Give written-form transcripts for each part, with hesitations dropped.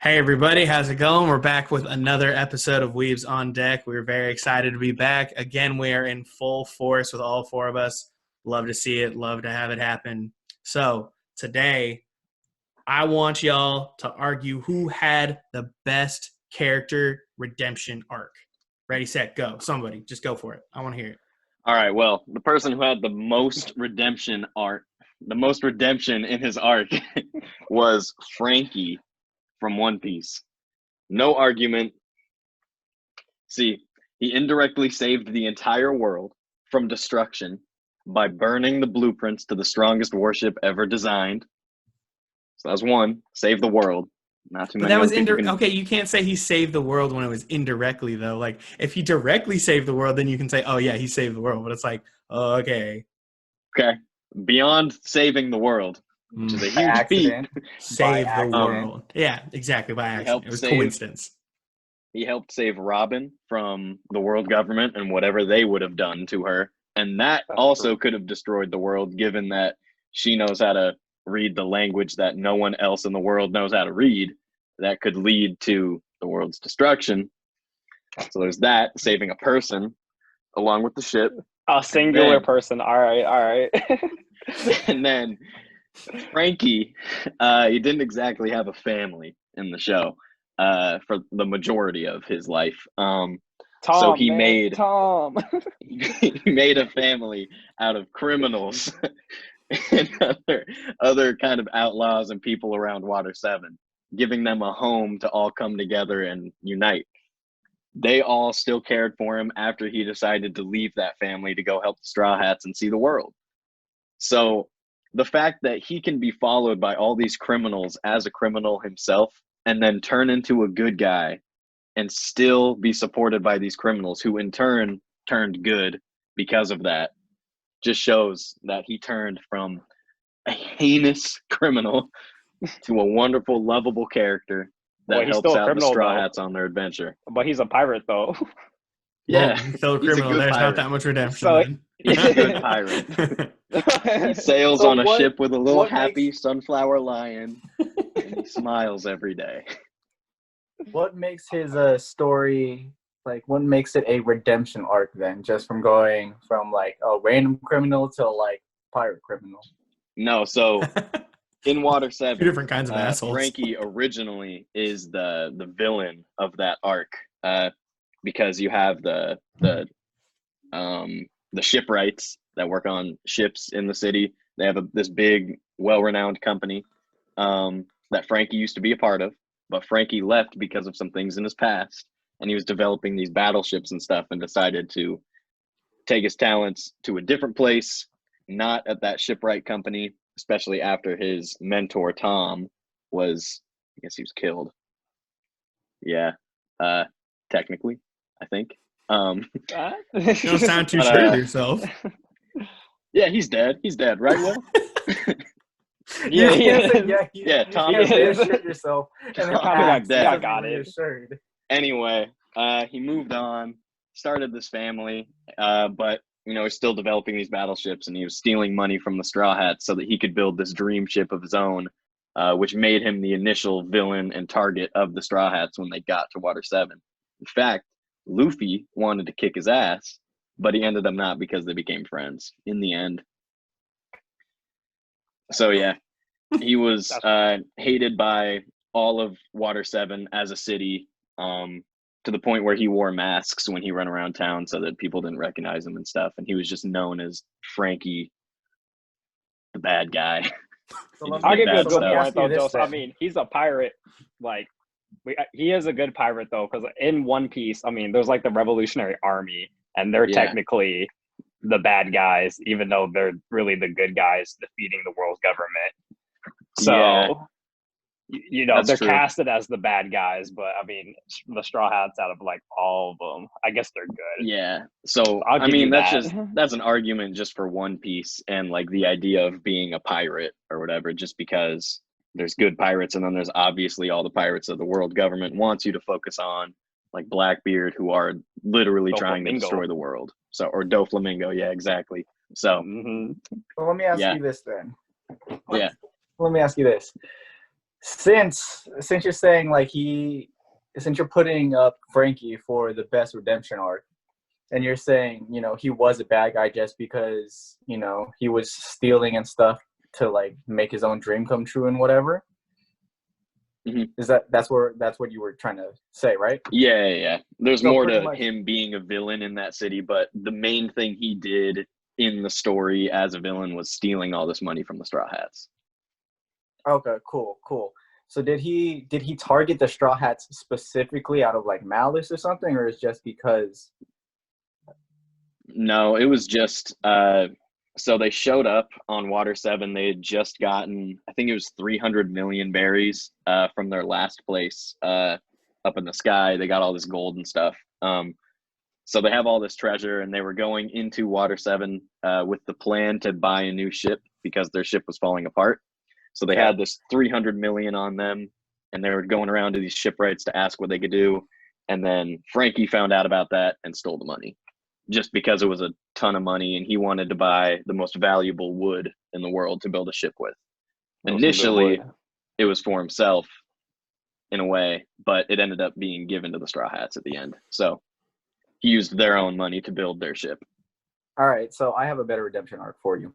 Hey everybody, how's it going? We're back with another episode of Weebs on Deck. We're very excited to be back. Again, we are in full force with all four of us. Love to see it, love to have it happen. So, today, I want y'all to argue who had the best character redemption arc. Ready, set, go. Somebody, just go for it. I want to hear it. All right, well, the person who had the most redemption in his arc was Frankie from One Piece. No argument. See, he indirectly saved the entire world from destruction by burning the blueprints to the strongest warship ever designed. So that's one. Save the world. Not too But many that other was people can. okay. You can't say he saved the world when it was indirectly, though. Like, if he directly saved the world, then you can say, oh, yeah, he saved the world. But it's like, oh, okay. Okay. Beyond saving the world, which is a By huge feat. accident. Save the accident. world. Yeah, exactly, by accident. It was coincidence. He helped save Robin from the world government and whatever they would have done to her. And that also could have destroyed the world, given that she knows how to read the language that no one else in the world knows how to read. That could lead to the world's destruction. So there's that, saving a person along with the ship. A singular person. All right. And then Frankie, he didn't exactly have a family in the show for the majority of his life. So he made a family out of criminals and other kind of outlaws and people around Water 7, giving them a home to all come together and unite. They all still cared for him after he decided to leave that family to go help the Straw Hats and see the world. So the fact that he can be followed by all these criminals as a criminal himself and then turn into a good guy and still be supported by these criminals who in turn turned good because of that just shows that he turned from a heinous criminal to a wonderful, lovable character that helps out the Straw Hats on their adventure. But he's a pirate, though. Yeah, he's still a criminal. There's pirate. Not that much redemption. So, he's a good pirate. He sails on a ship with a little happy sunflower lion, and he smiles every day. What makes his story, what makes it a redemption arc then? Just from going from a random criminal to pirate criminal? No, so in Water 7, 2 different kinds of assholes. Frankie originally is the villain of that arc, because you have the shipwrights that work on ships in the city. They have this big, well-renowned company that Frankie used to be a part of, but Frankie left because of some things in his past, and he was developing these battleships and stuff and decided to take his talents to a different place, not at that shipwright company, especially after his mentor, Tom, I guess he was killed. Yeah, technically, I think. You don't sound too sure of yourself. Yeah, he's dead. He's dead, right, Will? Yeah, Tom is is dead. Yourself. And then Tom's dead. I got it. Anyway, he moved on, started this family, but he's still developing these battleships, and he was stealing money from the Straw Hats so that he could build this dream ship of his own, which made him the initial villain and target of the Straw Hats when they got to Water 7. In fact, Luffy wanted to kick his ass, but he ended up not because they became friends in the end. So yeah, he was hated by all of Water 7 as a city, to the point where he wore masks when he ran around town so that people didn't recognize him and stuff. And he was just known as Frankie, the bad guy. I'll give you a good point, though, Joseph. I mean, he's a pirate. He is a good pirate, though, because in One Piece, there's the Revolutionary Army, and they're technically the bad guys, even though they're really the good guys defeating the world government. So, they're casted as the bad guys, but the Straw Hats, out of all of them, I guess they're good. Yeah. So that's an argument just for One Piece and the idea of being a pirate or whatever, just because there's good pirates, and then there's obviously all the pirates that the world government wants you to focus on, like Blackbeard, who are literally trying to destroy the world. So, or Doflamingo, yeah, exactly. So, Well, let me ask you this then. Yeah. Let me ask you this. since you're saying like since you're putting up Frankie for the best redemption arc, and you're saying, you know, he was a bad guy just because, you know, he was stealing and stuff to like make his own dream come true and whatever. Mm-hmm. That's what you were trying to say, right? Yeah. There's more to him being a villain in that city, but the main thing he did in the story as a villain was stealing all this money from the Straw Hats. Okay, cool. So did he target the Straw Hats specifically out of like malice or something, or is just because? No, it was just so they showed up on Water 7. They had just gotten, I think it was 300 million berries from their last place up in the sky. They got all this gold and stuff. So they have all this treasure, and they were going into Water 7 with the plan to buy a new ship because their ship was falling apart. So they had this 300 million on them, and they were going around to these shipwrights to ask what they could do. And then Frankie found out about that and stole the money just because it was a ton of money, and he wanted to buy the most valuable wood in the world to build a ship with. Initially, it was for himself in a way, but it ended up being given to the Straw Hats at the end. So he used their own money to build their ship. All right, so I have a better redemption arc for you.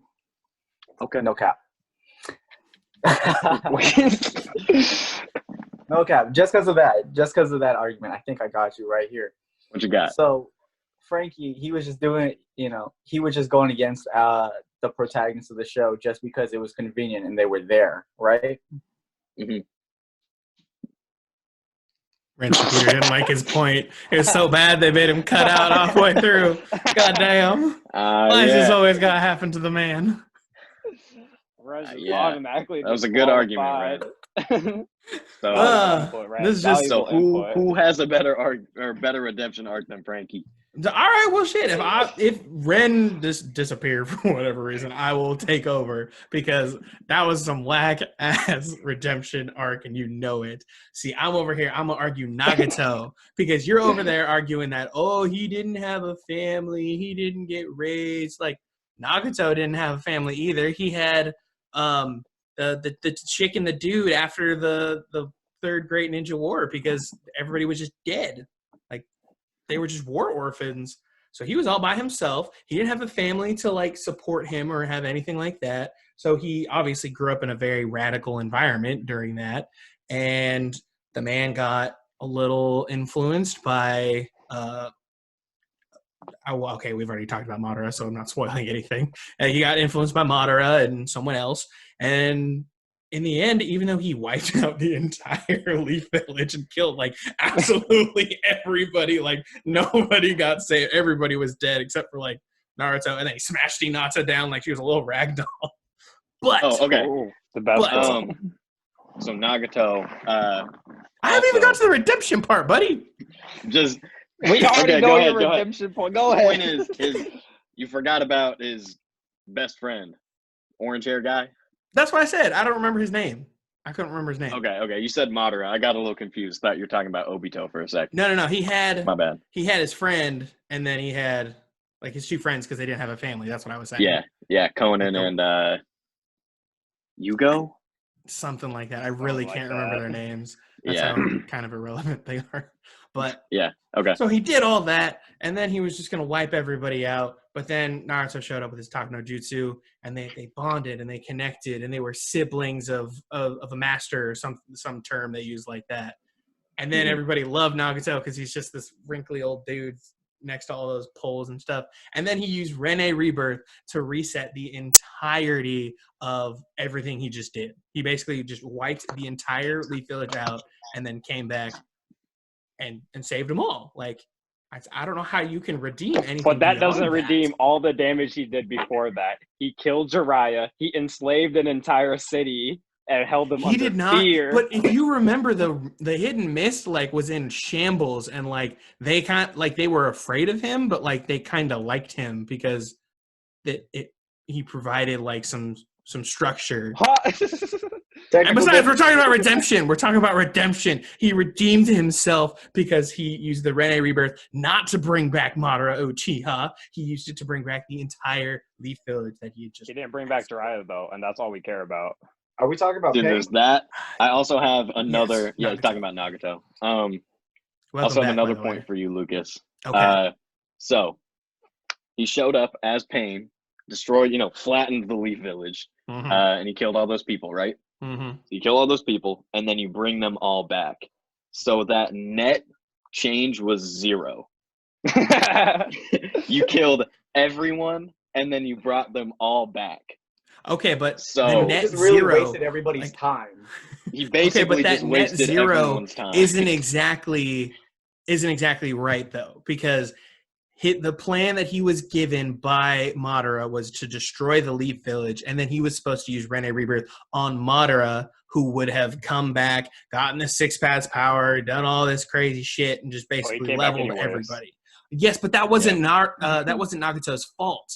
Okay. No cap. No cap. Just because of that argument, I think I got you right here. What you got? So Frankie, he was just doing, you know, he was just going against the protagonists of the show just because it was convenient and they were there, right? Mm-hmm. Ransom Peter didn't like his point. It was so bad they made him cut out halfway through. God damn. Why is this always got to happen to the man? Automatically that was a good argument, Red. So this is just so who has a better arc or better redemption arc than Frankie? All right, well, shit. If Ren just disappeared for whatever reason, I will take over because that was some whack ass redemption arc, and you know it. See, I'm over here. I'm gonna argue Nagato because you're over there arguing that he didn't have a family, he didn't get raised. Like Nagato didn't have a family either. He had the chick and the dude after the third Great Ninja War because everybody was just dead. Like they were just war orphans. So he was all by himself. He didn't have a family to like support him or have anything like that. So he obviously grew up in a very radical environment during that. And the man got a little influenced by okay, we've already talked about Madara, so I'm not spoiling anything. He got influenced by Madara and someone else. And in the end, even though he wiped out the entire Leaf Village and killed like absolutely everybody, like nobody got saved. Everybody was dead except for like Naruto, and then he smashed Hinata down like she was a little ragdoll. But the best. So Nagato. I haven't even got to the redemption part, buddy. Just we already know your redemption point. Go ahead. The point is you forgot about his best friend, orange hair guy. That's what I said. I don't remember his name. I couldn't remember his name. Okay. You said Madara. I got a little confused. Thought you were talking about Obito for a second. No. He had my bad. He had his friend, and then he had like his two friends because they didn't have a family. That's what I was saying. Yeah. Conan and Yugo. Something like that. I really can't remember their names. That's how kind of irrelevant they are. But yeah, okay. So he did all that, and then he was just going to wipe everybody out. But then Naruto showed up with his Taku no Jutsu, and they bonded and they connected, and they were siblings of a master, or some term they use like that. And then everybody loved Nagato because he's just this wrinkly old dude next to all those poles and stuff. And then he used Rene Rebirth to reset the entirety of everything he just did. He basically just wiped the entire Leaf Village out and then came back and saved them all. Like, I don't know how you can redeem anything. But that doesn't redeem all the damage he did before that. He killed Jiraiya. He enslaved an entire city and held them under fear. But if you remember, the Hidden Mist like was in shambles, and like they were afraid of him, but like they kind of liked him because he provided like some structure. And besides, we're talking about redemption. He redeemed himself because he used the Rene Rebirth not to bring back Madara Uchiha. He used it to bring back the entire Leaf Village that he had just. He didn't bring back Jiraiya though, and that's all we care about. Are we talking about Dude, Pain? there's that. I also have another. Yes, yeah, Nagato. he's talking about Nagato. Welcome Also have back, another by the way. point for you, Lucas. Okay. So he showed up as Pain, destroyed, flattened the Leaf Village, Mhm. and he killed all those people, right? Mhm. So you kill all those people, and then you bring them all back. So that net change was 0. You killed everyone, and then you brought them all back. Okay, but So the He net just really zero wasted everybody's time. He Okay, basically but that just net wasted zero everyone's time. isn't exactly right though, because the plan that he was given by Madara was to destroy the Leaf Village, and then he was supposed to use Rene Rebirth on Madara, who would have come back, gotten the 6 paths power, done all this crazy shit, and just basically came back leveled anyways. everybody. Yes, but that wasn't that wasn't Nagato's fault.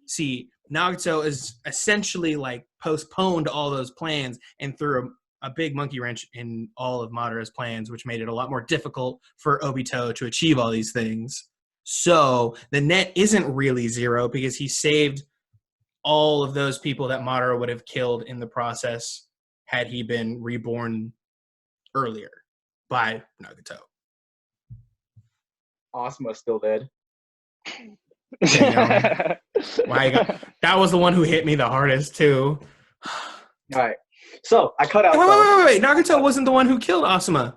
See, Nagato is essentially like postponed all those plans and threw a big monkey wrench in all of Madara's plans, which made it a lot more difficult for Obito to achieve all these things. So the net isn't really 0 because he saved all of those people that Madara would have killed in the process had he been reborn earlier by Nagato. Asuma's still dead. Damn. That was the one who hit me the hardest too. All right. So I cut out. Wait. Nagato wasn't the one who killed Asuma.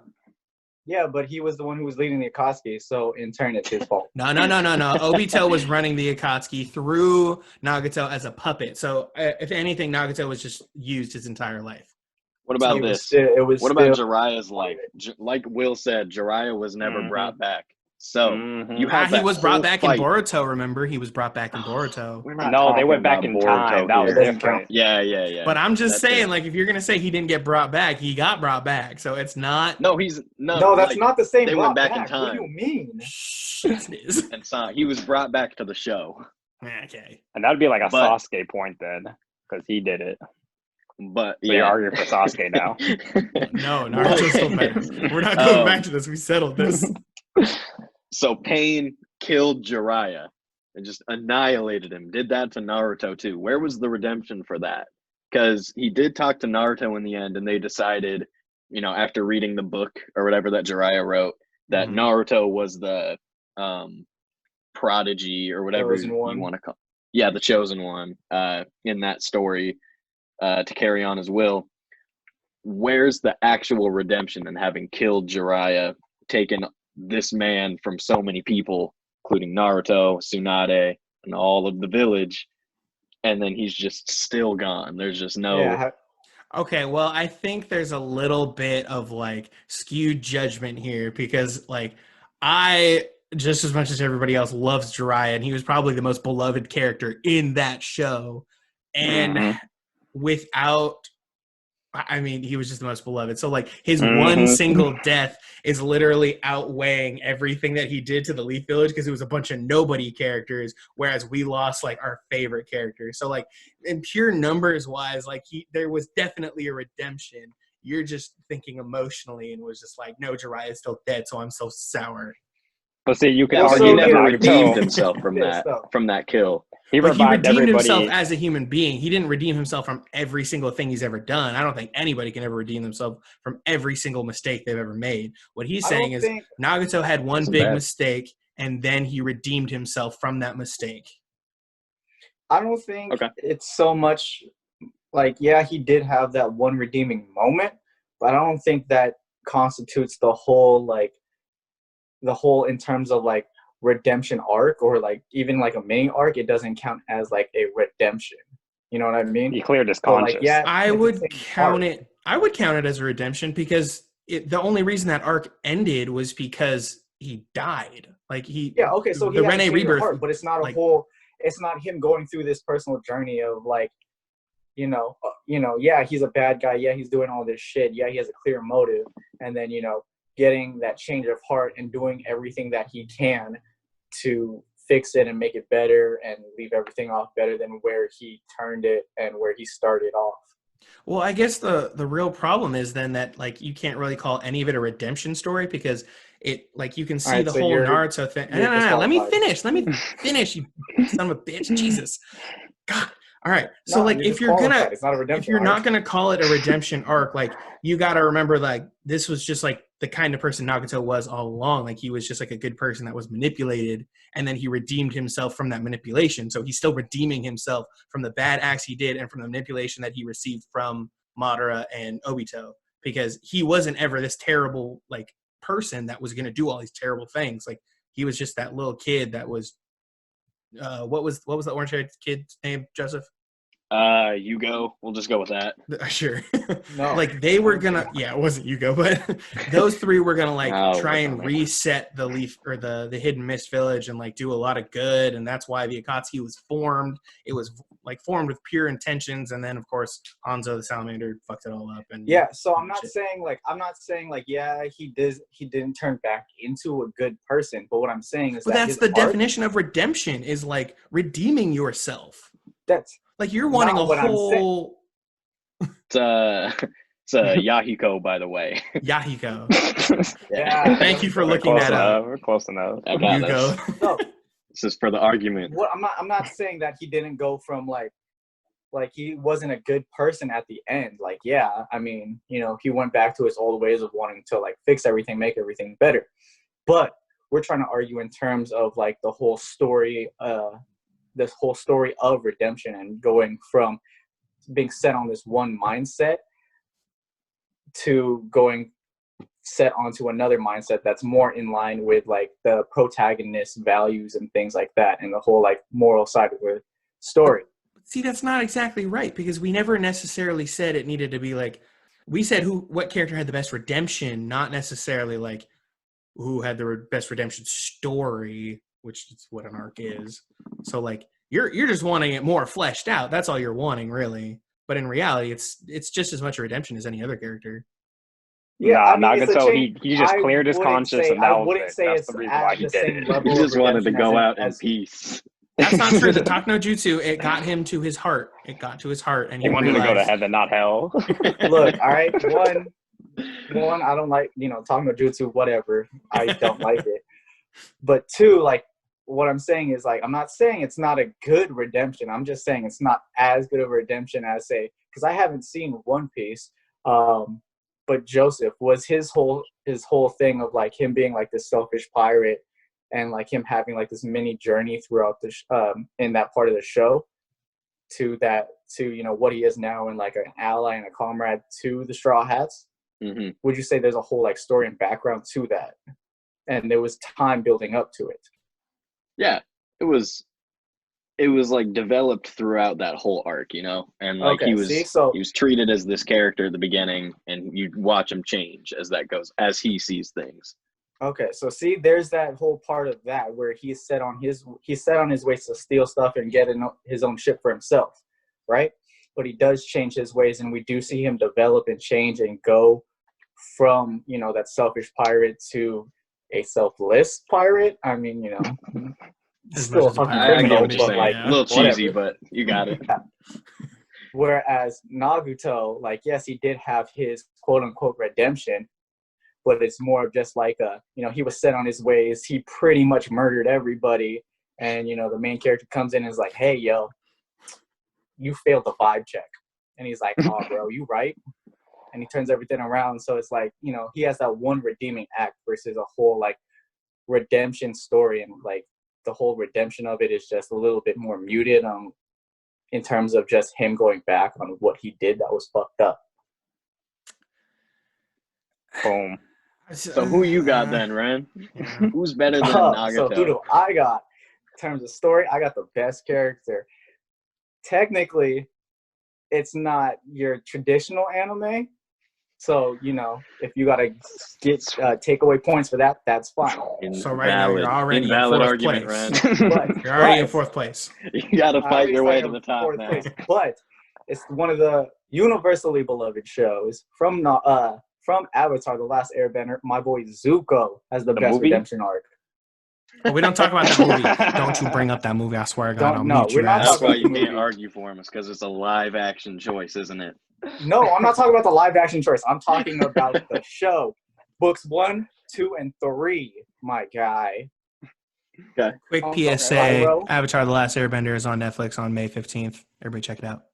Yeah, but he was the one who was leading the Akatsuki, so in turn, it's his fault. No. Obito was running the Akatsuki through Nagato as a puppet. So, if anything, Nagato was just used his entire life. What about It was this? still, what about Jiraiya's life? Like Will said, Jiraiya was never brought back. So you have he was brought back fight. in Boruto. Remember, he was brought back in Boruto. No, they went back in time. That was different. Yeah. But I'm just saying, like, if you're gonna say he didn't get brought back, he got brought back. So it's not. No, that's not the same. They went back in time. What do you mean? Yes, it is. And so he was brought back to the show. Okay. And that'd be like a Sasuke point then, because he did it. But so you're arguing for Sasuke now. No, Naruto's still better. We're not going back to this. We settled this. So Pain killed Jiraiya and just annihilated him. Did that to Naruto too. Where was the redemption for that? Because he did talk to Naruto in the end, and they decided, after reading the book or whatever that Jiraiya wrote, that Naruto was the prodigy or whatever you want to call it. Yeah, the chosen one in that story to carry on his will. Where's the actual redemption in having killed Jiraiya, taken this man from so many people, including Naruto, Tsunade, and all of the village, and then he's just still gone? There's just no... Yeah. Okay, well, I think there's a little bit of, like, skewed judgment here because, like, I, just as much as everybody else, loves Jiraiya, and he was probably the most beloved character in that show. And he was just the most beloved. So, like, his one single death is literally outweighing everything that he did to the Leaf Village because it was a bunch of nobody characters, whereas we lost, like, our favorite characters. So, like, in pure numbers-wise, like, there was definitely a redemption. You're just thinking emotionally and was just like, no, Jiraiya is still dead, so I'm so sour. But see, you can argue argue he that never Naruto redeemed himself from that kill. He redeemed everybody. himself as a human being. He didn't redeem himself from every single thing he's ever done. I don't think anybody can ever redeem themselves from every single mistake they've ever made. What he's saying is Nagato had one big mistake, and then he redeemed himself from that mistake. I don't think it's so much like, yeah, he did have that one redeeming moment, but I don't think that constitutes the whole in terms of, like, redemption arc, or like even like a mini arc. It doesn't count as like a redemption. You know what I mean? He cleared his conscience. Like, I would count it as a redemption because the only reason that arc ended was because he died. Like so the Rene Rebirth heart, but it's not a whole. It's not him going through this personal journey of, like, yeah, he's a bad guy. Yeah, he's doing all this shit. Yeah, he has a clear motive, and then getting that change of heart and doing everything that he can to fix it and make it better and leave everything off better than where he turned it and where he started off. Well, I guess the real problem is then that, like, you can't really call any of it a redemption story because it, like, you can see the whole Naruto thing. No, let me finish, you son of a bitch. Jesus. God. All right. So No, like you're just qualified. It's not a redemption if you're arc. not gonna call it a redemption arc, like you gotta remember like this was just like the kind of person Nagato was all along. Like he was just like a good person that was manipulated, and then he redeemed himself from that manipulation. So he's still redeeming himself from the bad acts he did and from the manipulation that he received from Madara and Obito, because he wasn't ever this terrible like person that was gonna do all these terrible things. Like he was just that little kid that was what was the orange-haired kid's name, Joseph? Yugo. We'll just go with that. Sure. No. Like they were gonna, yeah, it wasn't Yugo, but those three were gonna like No, try it and wasn't. reset the Leaf or the Hidden Mist Village and like do a lot of good, and that's why the Akatsuki was formed. It was like formed with pure intentions, and then of course Hanzo the Salamander fucked it all up. And Yeah, so I'm not saying like yeah, he didn't turn back into a good person, but what I'm saying is but that that's his the arc, definition of redemption is like redeeming yourself. that's Like you're wanting not a what I'm saying. whole It's Yahiko, by the way. Yahiko. Yeah. Thank you for We're looking close that enough. up. We're close enough. I got this. Yugo. No, This is for the argument. what I'm not saying that he didn't go from like he wasn't a good person at the end. Like, yeah, I mean, you know, he went back to his old ways of wanting to like fix everything, make everything better. But we're trying to argue in terms of like the whole story, this whole story of redemption and going from being set on this one mindset to going set onto another mindset that's more in line with like the protagonist's values and things like that, and the whole like moral side of the story. See, that's not exactly right, because we never necessarily said it needed to be like, we said what character had the best redemption, not necessarily like who had the best redemption story, which is what an arc is. So like you're just wanting it more fleshed out. That's all you're wanting, really. But in reality, it's just as much a redemption as any other character. Yeah, I mean, it's a Nagato, change. he just I cleared his wouldn't conscience, say- and that I was wouldn't it. say That's it's the reason at why he the did same it. level. He just of wanted to redemption go as out in as- peace. That's not true. The Takno Jutsu, it got him to his heart. It got to his heart, and He wanted to go to realized- heaven, not hell. Look, all right, one, I don't like, talking about jutsu, whatever. I don't like it. But two, like, what I'm saying is, like, I'm not saying it's not a good redemption. I'm just saying it's not as good of a redemption as, say, because I haven't seen One Piece. But Joseph was his whole thing of like him being like this selfish pirate, and like him having like this mini journey throughout the in that part of the show to what he is now, and like an ally and a comrade to the Straw Hats. Mm-hmm. Would you say there's a whole like story and background to that, and there was time building up to it? Yeah, it was like developed throughout that whole arc, and like Okay, he was so he was treated as this character at the beginning, and you watch him change as that goes, as he sees things. okay, so see, there's that whole part of that where he's set on his ways to steal stuff and get his own ship for himself, right? But he does change his ways, and we do see him develop and change and go from that selfish pirate to a selfless pirate. I mean, still a fucking I criminal, get what you're but saying. like A little cheesy, whatever. but you got it. Yeah. Whereas Naruto, like, yes, he did have his quote unquote redemption, but it's more of just like he was set on his ways. He pretty much murdered everybody, and the main character comes in and is like, "Hey, yo, you failed the vibe check," and he's like, "Oh, bro, you right?" And he turns everything around. So it's like he has that one redeeming act versus a whole like redemption story, and like the whole redemption of it is just a little bit more muted in terms of just him going back on what he did that was fucked up. Boom. So who you got then, Ren? Yeah. Who's better than So Nagato? who do I got? In terms of story, I got the best character. Technically, it's not your traditional anime. So, if you got to get take away points for that, that's fine. So right now you're already in invalid fourth argument, place. Ren. But, You're already in fourth place. You got to I fight your way already to the started top fourth now. place, but it's one of the universally beloved shows from Avatar: The Last Airbender. My boy Zuko has the best movie? redemption arc. But we don't talk about that movie. Don't you bring up that movie? I swear to God, I'll No, meet we're your not ass. That's talking why about you the can't movie. argue for him, because it's a live action choice, isn't it? No, I'm not talking about the live action choice. I'm talking about the show. Books 1, 2, and 3, my guy. Okay. Quick PSA: Avatar: The Last Airbender is on Netflix on May 15th. Everybody, check it out.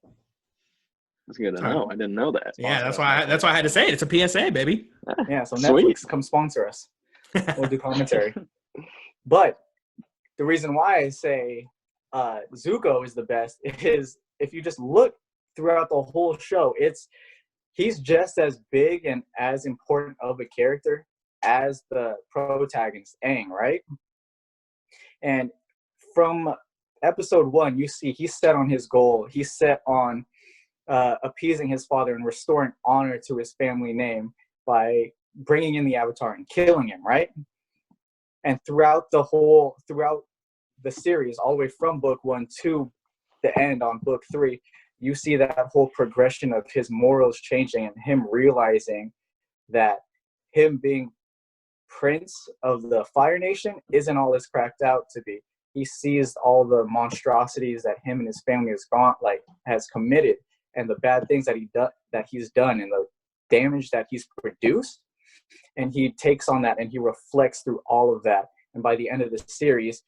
That's good to know. I didn't know that. Yeah, that's why I had to say it. It's a PSA, baby. Yeah, so Sweet. Netflix, come sponsor us. We'll do commentary. But the reason why I say Zuko is the best is if you just look throughout the whole show, he's just as big and as important of a character as the protagonist, Aang, right? And from episode 1, you see he's set on his goal. He's set on appeasing his father and restoring honor to his family name by bringing in the Avatar and killing him, right? And throughout the series, all the way from book 1 to the end on book 3, you see that whole progression of his morals changing and him realizing that him being prince of the Fire Nation isn't all it's cracked out to be. He sees all the monstrosities that him and his family has committed, and the bad things that he's done, and the damage that he's produced, and he takes on that and he reflects through all of that. And by the end of the series,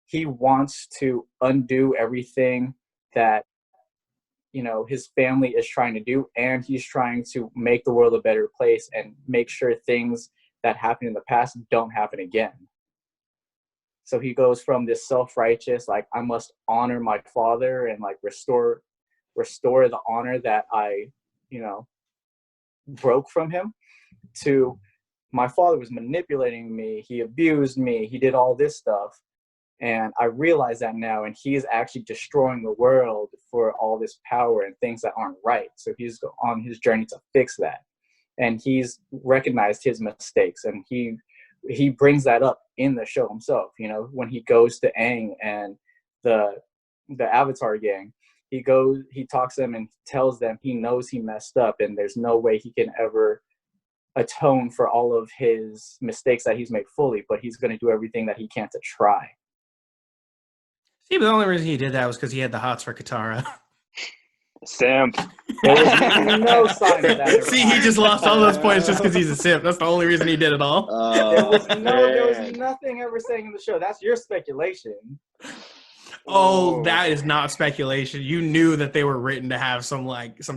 he wants to undo everything that his family is trying to do, and he's trying to make the world a better place and make sure things that happened in the past don't happen again. So he goes from this self-righteous, I must honor my father and restore the honor that I broke from him, to my father was manipulating me, he abused me, he did all this stuff, and I realize that now, and he's actually destroying the world for all this power and things that aren't right. So he's on his journey to fix that, and he's recognized his mistakes, and he brings that up in the show himself. When he goes to Aang and the Avatar gang, he talks to them and tells them he knows he messed up and there's no way he can ever atone for all of his mistakes that he's made fully, but he's going to do everything that he can to try. See, but the only reason he did that was because he had the hots for Katara. Simp. There was no sign of that. See, he just lost all those points just because he's a simp. That's the only reason he did it all. There was nothing ever saying in the show. That's your speculation. Oh, that is not speculation. You knew that they were written to have some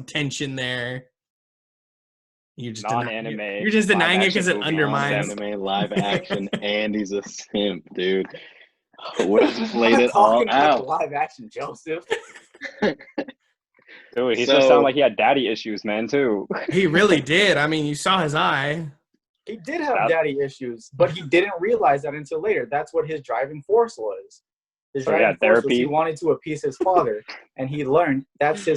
tension there. You're just non-anime. You're just denying it because it undermines anime, live action, and he's a simp, dude. What if just laid it all out? Live action, Joseph. Dude, he just sounded like he had daddy issues, man, too. He really did. I mean, you saw his eye. He did have daddy issuures, but he didn't realize that until later. That's what his driving force was. His driving force was he wanted to appease his father, and he learned that's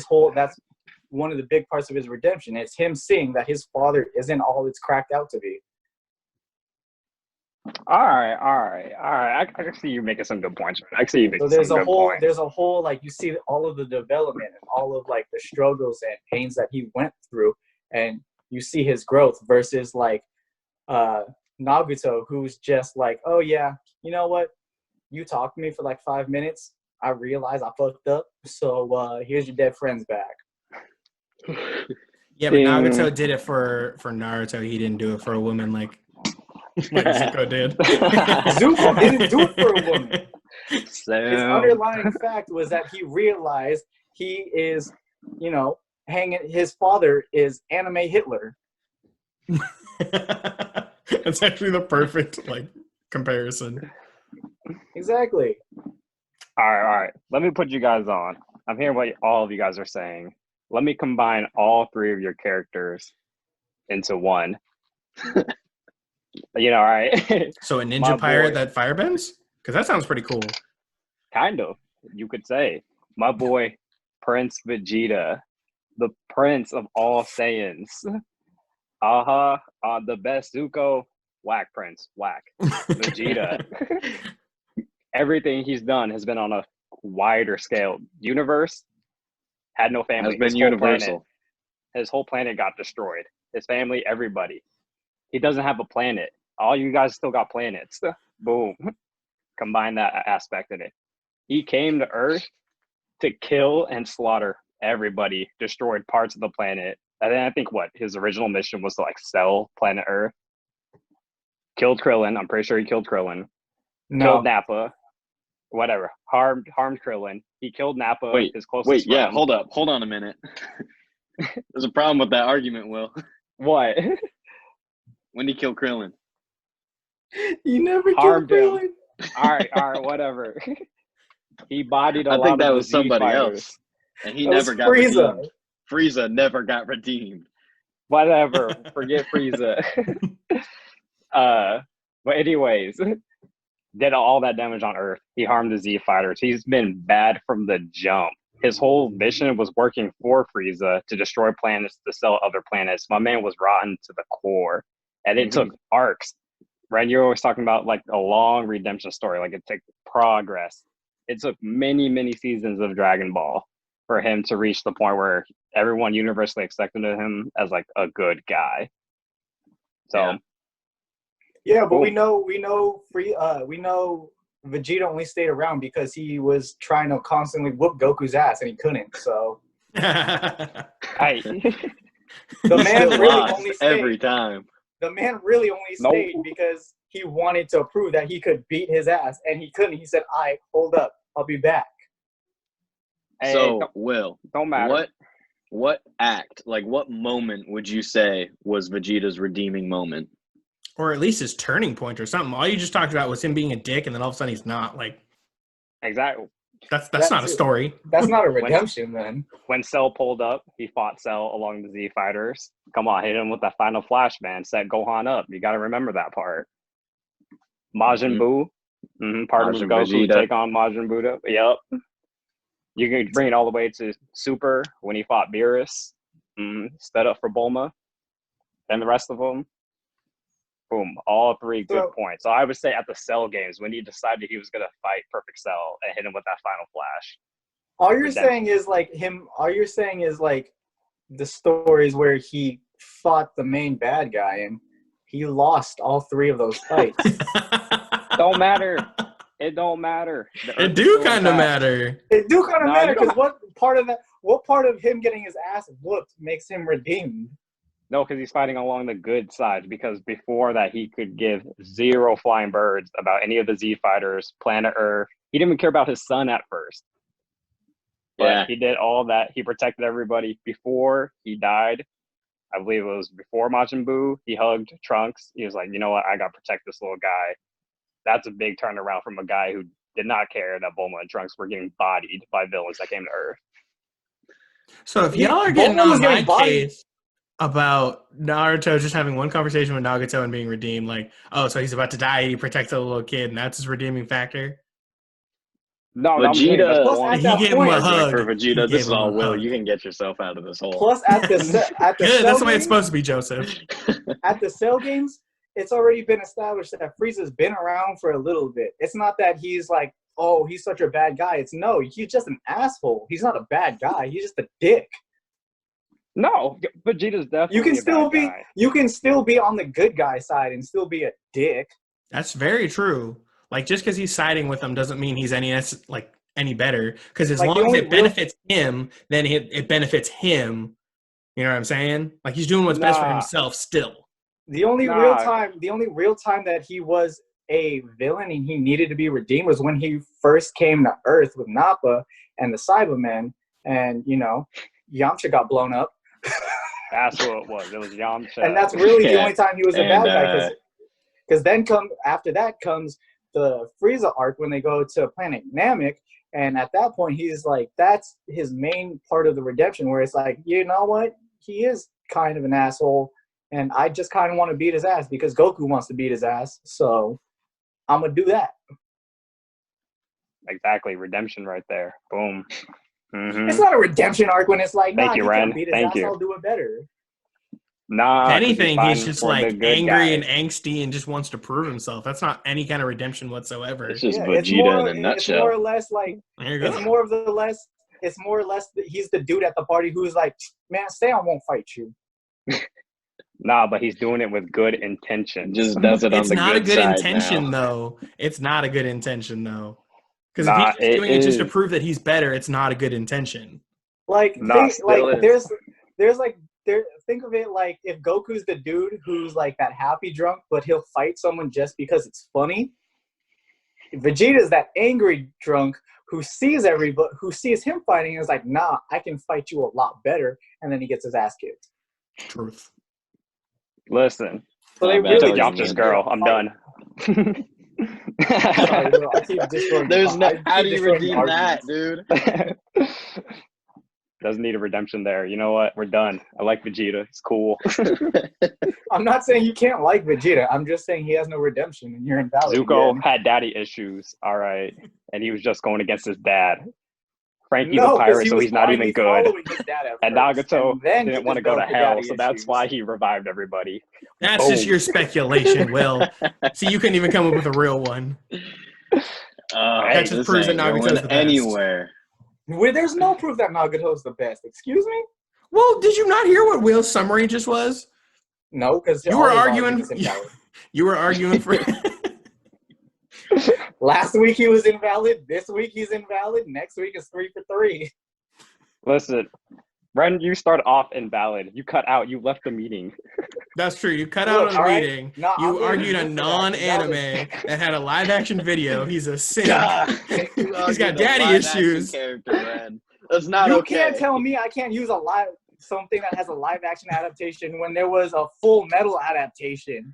one of the big parts of his redemption. It's him seeing that his father isn't all it's cracked out to be. All right. I can see you making some good points. I can see you making there's some good points. There's a whole you see all of the development and all of the struggles and pains that he went through, and you see his growth versus Naruto, who's just oh yeah, you know what? You talked to me for 5 minutes. I realized I fucked up. So here's your dead friends back. Yeah, but Naruto did it for Naruto. He didn't do it for a woman like Zuko did. Zuko didn't do it for a woman. So... His underlying fact was that he realized he is, his father is anime Hitler. That's actually the perfect comparison. Exactly. All right. Let me put you guys on. I'm hearing what all of you guys are saying. Let me combine all three of your characters into one. All right. So a ninja pirate that firebends? Because that sounds pretty cool. Kind of, you could say. My boy, Prince Vegeta, the prince of all Saiyans. The best Zuko, whack prince, whack. Vegeta. Everything he's done has been on a wider scale. Universe had no family. Has been universal. His whole planet got destroyed. His family, everybody. He doesn't have a planet. All you guys still got planets. Boom. Combine that aspect in it. He came to Earth to kill and slaughter everybody, destroyed parts of the planet. And then I think his original mission was to sell planet Earth. Killed Krillin. I'm pretty sure he killed Krillin. No. Nappa, whatever, harmed Krillin. He killed Nappa, his closest friend. Yeah, hold on a minute. There's a problem with that argument, Will. What? When did he kill Krillin? You never Harmed killed him. Krillin. All right, whatever. He bodied a lot of I think that was Z somebody fighters. else. And he That never was got Frieza. redeemed. Frieza never got redeemed. Whatever. Forget Frieza. But anyways, did all that damage on Earth. He harmed the Z fighters. He's been bad from the jump. His whole mission was working for Frieza to destroy planets, to sell other planets. My man was rotten to the core. And it took arcs. Right? You're always talking about like a long redemption story. Like it took progress. It took many, many seasons of Dragon Ball for him to reach the point where everyone universally accepted him as like a good guy. So yeah, but we know Vegeta only stayed around because he was trying to constantly whoop Goku's ass and he couldn't. So the man really only stayed every time. The man really only stayed because he wanted to prove that he could beat his ass, and he couldn't. He said, hold up, I'll be back." So, Will, don't matter. What act, like what moment would you say was Vegeta's redeeming moment? Or at least his turning point or something. All you just talked about was him being a dick, and then all of a sudden he's not. Like, exactly. That's not a story. That's not a redemption, then. When Cell pulled up, he fought Cell along the Z fighters. Come on, hit him with that final flash, man. Set Gohan up. You got to remember that part. Majin Buu. Part of Goku take on Majin Buu. Yep. You can bring it all the way to Super when he fought Beerus. Stood up for Bulma. And the rest of them. Boom. All three good points. So I would say at the Cell games, when he decided he was going to fight Perfect Cell and hit him with that final flash. All you're saying is like the stories where he fought the main bad guy and he lost all three of those fights. Don't matter. It don't matter. It do kind of matter. It do kind of matter because what part of him getting his ass whooped makes him redeemed? No, because he's fighting along the good side. Because before that, he could give zero flying birds about any of the Z fighters, planet Earth. He didn't even care about his son at first. But he did all that. He protected everybody before he died. I believe it was before Majin Buu. He hugged Trunks. He was like, you know what? I got to protect this little guy. That's a big turnaround from a guy who did not care that Bulma and Trunks were getting bodied by villains that came to Earth. So if y'all are getting on my case about Naruto just having one conversation with Nagato and being redeemed, like, oh, so he's about to die, he protects a little kid, and that's his redeeming factor? No, Vegeta, he gave him a hug. For Vegeta, this is all Will. You can get yourself out of this hole. Plus, at the Good, that's the way it's supposed to be, Joseph. At the Cell games, it's already been established that Frieza's been around for a little bit. It's not that he's like, oh, he's such a bad guy. It's no, he's just an asshole. He's not a bad guy. He's just a dick. No, Vegeta's definitely You can still be on the good guy side and still be a dick. That's very true. Like, just because he's siding with him doesn't mean he's any better. Because as long as it benefits him, then it benefits him. You know what I'm saying? Like, he's doing what's best for himself still. The only real time that he was a villain and he needed to be redeemed was when he first came to Earth with Nappa and the Cybermen, and Yamcha got blown up. That's what it was. It was Yamcha, and that's really the only time he was a bad guy. Because then after that comes the Frieza arc when they go to Planet Namek, and at that point he's like, that's his main part of the redemption, where it's like, you know what, he is kind of an asshole. And I just kind of want to beat his ass because Goku wants to beat his ass. So I'm going to do that. Exactly. Redemption right there. Boom. Mm-hmm. It's not a redemption arc when it's like, Thank you, Ren. Beat his ass, I'll do it better. If anything, he's just like angry and angsty and just wants to prove himself. That's not any kind of redemption whatsoever. It's just Vegeta in a nutshell. It's more or less like, it's more or less that he's the dude at the party who's like, man, say I won't fight you. Nah, but he's doing it with good intention. Just does it on the good side. It's not a good intention, though. It's not a good intention, though. Because if he's doing it just to prove that he's better, it's not a good intention. Like, think of it like if Goku's the dude who's like that happy drunk, but he'll fight someone just because it's funny. Vegeta's that angry drunk who sees him fighting and is like, nah, I can fight you a lot better, and then he gets his ass kicked. Truth. Listen, So they really really dropped this girl. I'm done. Sorry, bro, I keep destroying. How do you redeem that, dude? Doesn't need a redemption there. You know what? We're done. I like Vegeta. It's cool. I'm not saying you can't like Vegeta. I'm just saying he has no redemption, and you're invalid. Zuko had daddy issues. All right, and he was just going against his dad. Frankie's a pirate, so he's not even good. And Nagato didn't want to go to hell, so that's why he revived everybody. That's just your speculation, Will. See, you couldn't even come up with a real one. That just proves that Nagato's the best. Anywhere. Where there's no proof that Nagato's the best. Excuse me? Well, did you not hear what Will's summary just was? No, because you were arguing. You were arguing for. Last week he was invalid. This week he's invalid. Next week is 3 for 3. Listen, Ren, you start off invalid. You cut out. You left the meeting. That's true. You cut out a meeting. No, you argued a non-anime that had a live-action video. He's a simp. He's got daddy issues. That's not you okay. You can't tell me I can't use something that has a live-action adaptation when there was a Full Metal adaptation.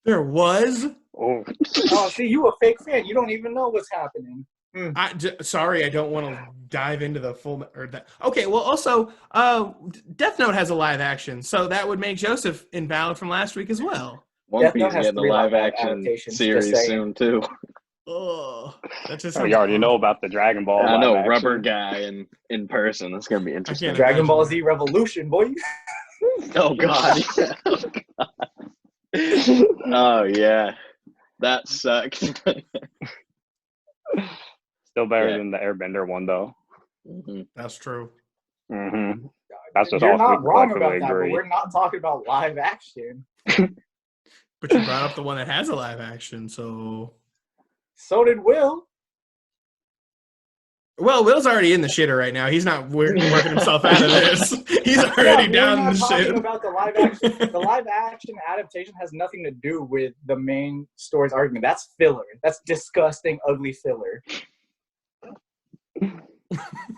There was? Oh, see, you a fake fan. You don't even know what's happening. Sorry, I don't want to dive into the full or that. Okay, well, also, Death Note has a live action, so that would make Joseph invalid from last week as well. One Piece getting a live action series soon too. Oh, that just you already know about the Dragon Ball. I know, Rubber Guy in person. That's gonna be interesting. Dragon Ball Z Revolution, boy. Oh God. Oh yeah, that sucks. Still better than the Airbender one, though. Mm-hmm. That's true. Mm-hmm. That's just You're not wrong about that, but we're not talking about live action. But you brought up the one that has a live action, so. So did Will. Well, Will's already in the shitter right now. He's not working himself out of this. He's already down the shit. About the live action. The live action adaptation has nothing to do with the main story's argument. That's filler. That's disgusting, ugly filler.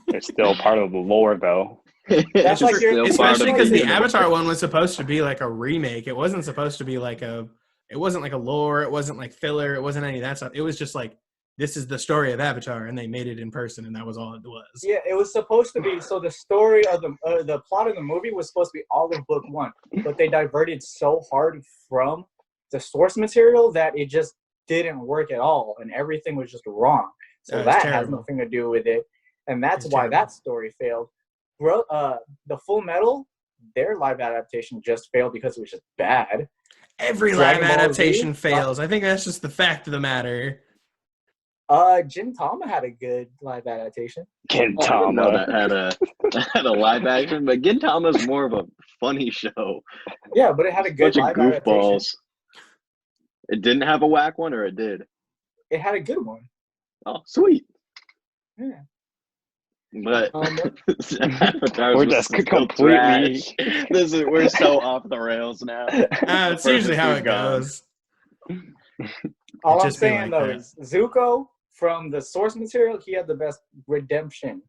It's still part of the lore, though. That's like especially because the Avatar one was supposed to be like a remake. It wasn't supposed to be like it wasn't like a lore. It wasn't like filler. It wasn't any of that stuff. It was just like, this is the story of Avatar, and they made it in person, and that was all it was. Yeah, it was supposed to be. So the story of the plot of the movie was supposed to be all of book 1, but they diverted so hard from the source material that it just didn't work at all, and everything was just wrong. So that has nothing to do with it, and that's why that story failed. The Full Metal, their live adaptation just failed because it was just bad. Every live adaptation fails. I think that's just the fact of the matter. Gintama had a good live adaptation. Gintama that had a live action, but Gintama's more of a funny show. Yeah, but it had a good live adaptation. It didn't have a whack one, or it did? It had a good one. Oh, sweet. Yeah. But we're just completely. We're so off the rails now. It's usually how it goes. All I'm saying though is Zuko, from the source material, he had the best redemption.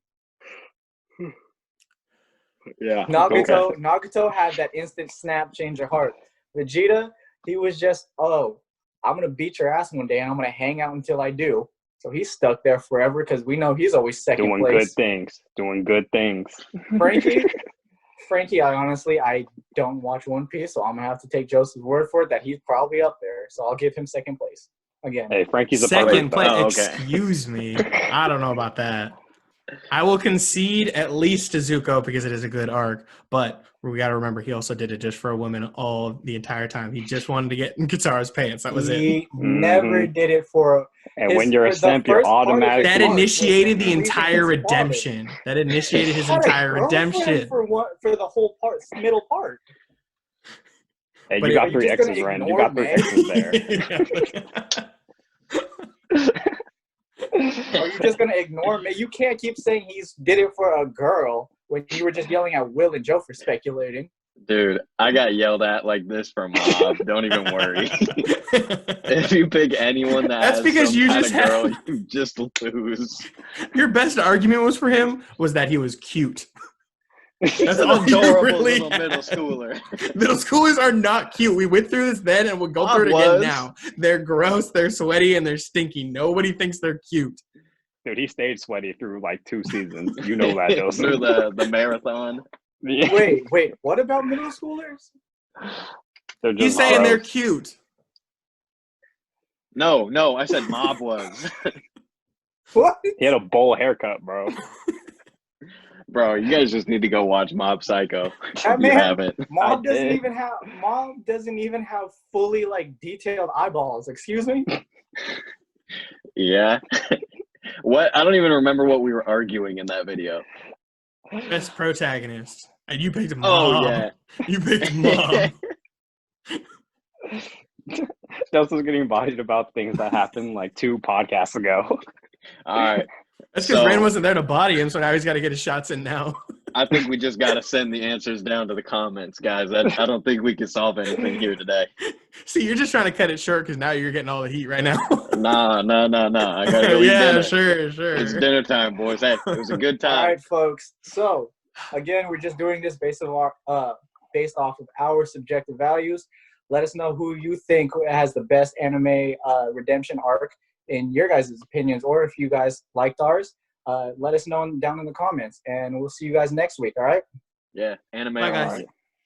Yeah. Nagato had that instant snap change of heart. Vegeta, he was just, I'm gonna beat your ass one day and I'm gonna hang out until I do. So he's stuck there forever because we know he's always second place. Doing good things. Frankie, I don't watch One Piece, so I'm gonna have to take Joseph's word for it that he's probably up there. So I'll give him second place again. Hey, Frankie's a second place. Oh, okay. Excuse me, I don't know about that. I will concede at least to Zuko because it is a good arc, but we got to remember he also did it just for a woman the entire time. He just wanted to get in Katara's pants. That was it. He never did it for. When you're a simp, you're automatically. That initiated the entire redemption. That initiated his entire redemption for the whole part, middle part. Hey, you got 3 X's, Ren. You got 3 X's there. Are you just gonna ignore me? You can't keep saying he did it for a girl when you were just yelling at Will and Joe for speculating. Dude, I got yelled at like this from Mob. Don't even worry. If you pick anyone That's has because some you kind just of girl, had you just lose. your best argument was for him was that he was cute. He's That's an all you adorable really little middle had. schooler. Middle schoolers are not cute. We went through this then, and we'll go through it Bob again was. now. They're gross, they're sweaty, and they're stinky. Nobody thinks they're cute. Dude, he stayed sweaty through like 2 seasons. You know that, Joseph. Through the marathon. Yeah. Wait, what about middle schoolers? They're just He's saying they're gross. cute. No, I said Mob was. What? He had a bowl haircut, bro. Bro, you guys just need to go watch Mob Psycho. That If you man- haven't. Mom I doesn't did. even have fully like detailed eyeballs. Excuse me. Yeah. What? I don't even remember what we were arguing in that video. Best protagonist. And you picked Mom. Oh, yeah. You picked Mom. Joseph's getting bodied about things that happened like 2 podcasts ago. All right. That's because So- Ren wasn't there to body him, so now he's got to get his shots in now. I think we just got to send the answers down to the comments, guys. I don't think we can solve anything here today. See, you're just trying to cut it short because now you're getting all the heat right now. Nah. I got to go eat yeah, dinner. sure. It's dinner time, boys. Hey, it was a good All time. right, folks. So again, we're just doing this based off of our subjective values. Let us know who you think has the best anime redemption arc in your guys' opinions, or if you guys liked ours. Let us know down in the comments, and we'll see you guys next week. All right. Yeah, anime. Bye, guys. art.